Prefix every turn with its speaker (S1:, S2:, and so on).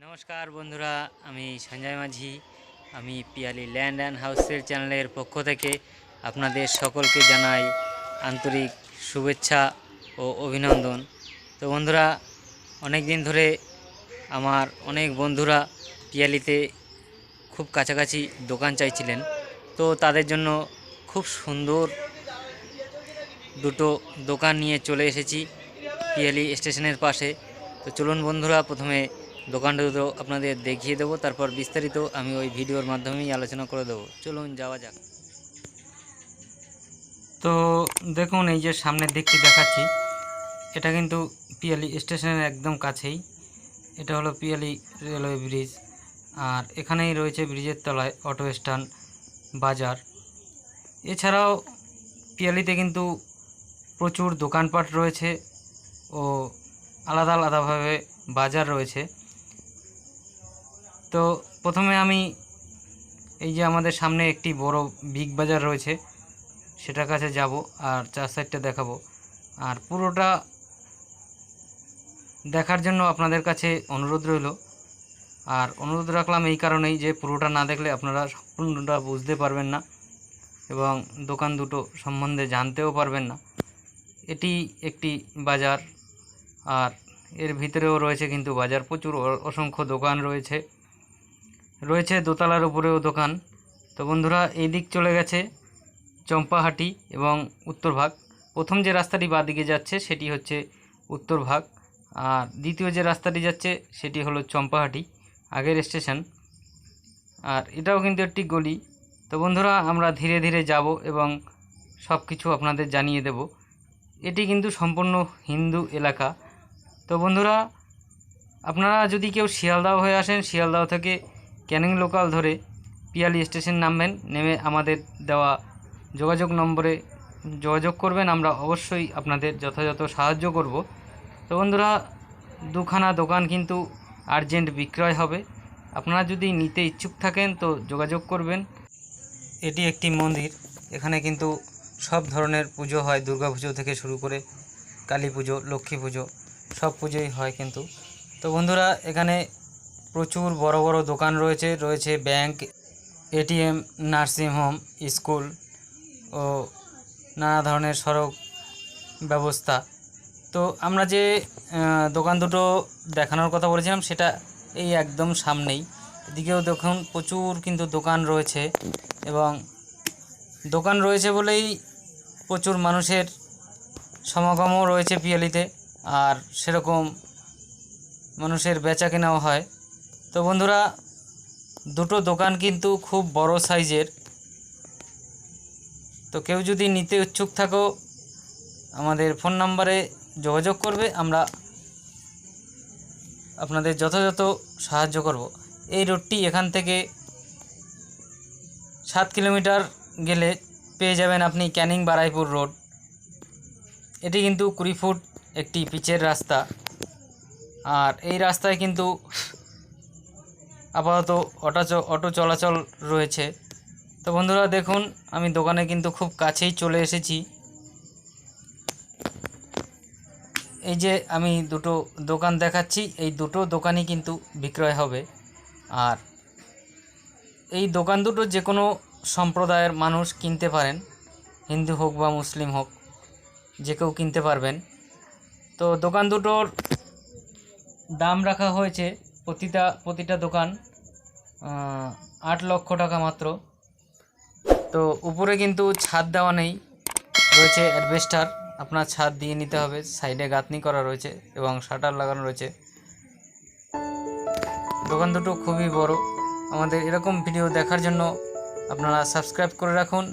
S1: নমস্কার বন্ধুরা, আমি সঞ্জয় মাঝি। আমি পিয়ালি ল্যান্ড অ্যান্ড হাউসের চ্যানেলের পক্ষ থেকে আপনাদের সকলকে জানাই আন্তরিক শুভেচ্ছা ও অভিনন্দন। তো বন্ধুরা, অনেক দিন ধরে আমার অনেক বন্ধুরা পিয়ালিতে খুব কাছাকাছি দোকান চাইছিলেন। তো তাদের জন্য খুব সুন্দর দুটো দোকান নিয়ে চলে এসেছি পিয়ালি স্টেশনের পাশে। তো চলুন বন্ধুরা, প্রথমে দোকানটা দুটো আপনাদের দেখিয়ে দেবো, তারপর বিস্তারিত আমি ওই ভিডিওর মাধ্যমেই আলোচনা করে দেবো। চলুন যাওয়া যাক। তো দেখুন, এই যে সামনের দিকটি দেখাচ্ছি, এটা কিন্তু পিয়ালি স্টেশনের একদম কাছেই। এটা হলো পিয়ালি রেলওয়ে ব্রিজ, আর এখানেই রয়েছে ব্রিজের তলায় অটো স্ট্যান্ড, বাজার। এছাড়াও পিয়ালিতে কিন্তু প্রচুর দোকানপাট রয়েছে ও আলাদা আলাদাভাবে বাজার রয়েছে। তো প্রথমে আমি এই যে আমাদের সামনে একটি বড় বিগ বাজার রয়েছে, সেটার কাছে যাব আর চার সাইডটা দেখাবো। আর পুরোটা দেখার জন্য আপনাদের কাছে অনুরোধ রইল। আর অনুরোধ রাখলাম এই কারণেই যে পুরোটা না দেখলে আপনারা সম্পূর্ণটা বুঝতে পারবেন না এবং দোকান দুটো সম্বন্ধে জানতেও পারবেন না। এটি একটি বাজার, আর এর ভিতরেও রয়েছে কিন্তু বাজার, প্রচুর অসংখ্য দোকান রয়েছে দোতলার উপরেও দোকান। তো বন্ধুরা, এই দিক চলে গেছে চম্পাহাটি এবং উত্তরভাগ। প্রথম যে রাস্তাটি বাঁদিকে যাচ্ছে সেটি হচ্ছে উত্তরভাগ, আর দ্বিতীয় যে রাস্তাটি যাচ্ছে সেটি হলো চম্পাহাটি, আগের স্টেশন। আর এটাও কিন্তু একটি গলি। তো বন্ধুরা, আমরা ধীরে ধীরে যাব এবং সব কিছু আপনাদের জানিয়ে দেব। এটি কিন্তু সম্পূর্ণ হিন্দু এলাকা। তো বন্ধুরা, আপনারা যদি কেউ শিয়ালদাহ হয়ে আসেন, শিয়ালদাহ থেকে ক্যানিং লোকাল ধরে পিয়ালি স্টেশন নামবেন, নেমে আমাদের দেওয়া যোগাযোগ নম্বরে যোগাযোগ করবেন। আমরা অবশ্যই আপনাদের যথাযথ সাহায্য করব। তো বন্ধুরা, দুখানা দোকান কিন্তু আর্জেন্ট বিক্রয় হবে। আপনারা যদি নিতে ইচ্ছুক থাকেন তো যোগাযোগ করবেন। এটি একটি মন্দির, এখানে কিন্তু সব ধরনের পুজো হয়, দুর্গা পুজো থেকে শুরু করে কালী পুজো, লক্ষ্মী পুজো, সব পুজোই হয় কিন্তু। তো বন্ধুরা, এখানে প্রচুর বড় বড় দোকান রয়েছে ব্যাংক, এটিএম, নার্সিংহোম, স্কুল ও নানা ধরনের সড়ক ব্যবস্থা। তো আমরা যে দোকান দুটো দেখানোর কথা বলেছিলাম সেটা এই একদম সামনেই। এদিকেও দেখুন প্রচুর কিন্তু দোকান রয়েছে, এবং দোকান রয়েছে বলেই প্রচুর মানুষের সমাগমও রয়েছে পিয়ালিতে, আর সেরকম মানুষের বেচা কেনাও হয়। তো বন্ধুরা, দুটো দোকান কিন্তু খুব বড় সাইজের। তো কেউ যদি নিতে ইচ্ছুক থাকো আমাদের ফোন নাম্বারে যোগাযোগ করবে, আমরা আপনাদের যথাযথ সাহায্য করব। এই রোডটি এখান থেকে 7 কিলোমিটার গেলে পেয়ে যাবেন আপনি ক্যানিং বারাইপুর রোড। এটি কিন্তু 20 ফুট একটি পিচের রাস্তা, আর এই রাস্তায় কিন্তু আপাতত অটো চলাচল রয়েছে। তো বন্ধুরা দেখুন, আমি দোকানে কিন্তু খুব কাছেই চলে এসেছি। এই যে আমি দুটো দোকান দেখাচ্ছি, এই দুটো দোকানই কিন্তু বিক্রয় হবে। আর এই দোকান দুটো যে কোনো সম্প্রদায়ের মানুষ কিনতে পারেন, হিন্দু হোক বা মুসলিম হোক, যে কেউ কিনতে পারবেন। তো দোকান দুটোর দাম রাখা হয়েছে প্রতিটা দোকান 8 লক্ষ টাকা মাত্র। তো উপরে কিন্তু ছাদ দেওয়া নেই, রয়েছে অ্যাডভেস্টার, আপনার ছাদ দিয়ে নিতে হবে। সাইডে গাঁথনি করা রয়েছে এবং শাটার লাগানো রয়েছে। দোকান দুটো খুবই বড়। আমাদের এরকম ভিডিও দেখার জন্য আপনারা সাবস্ক্রাইব করে রাখুন।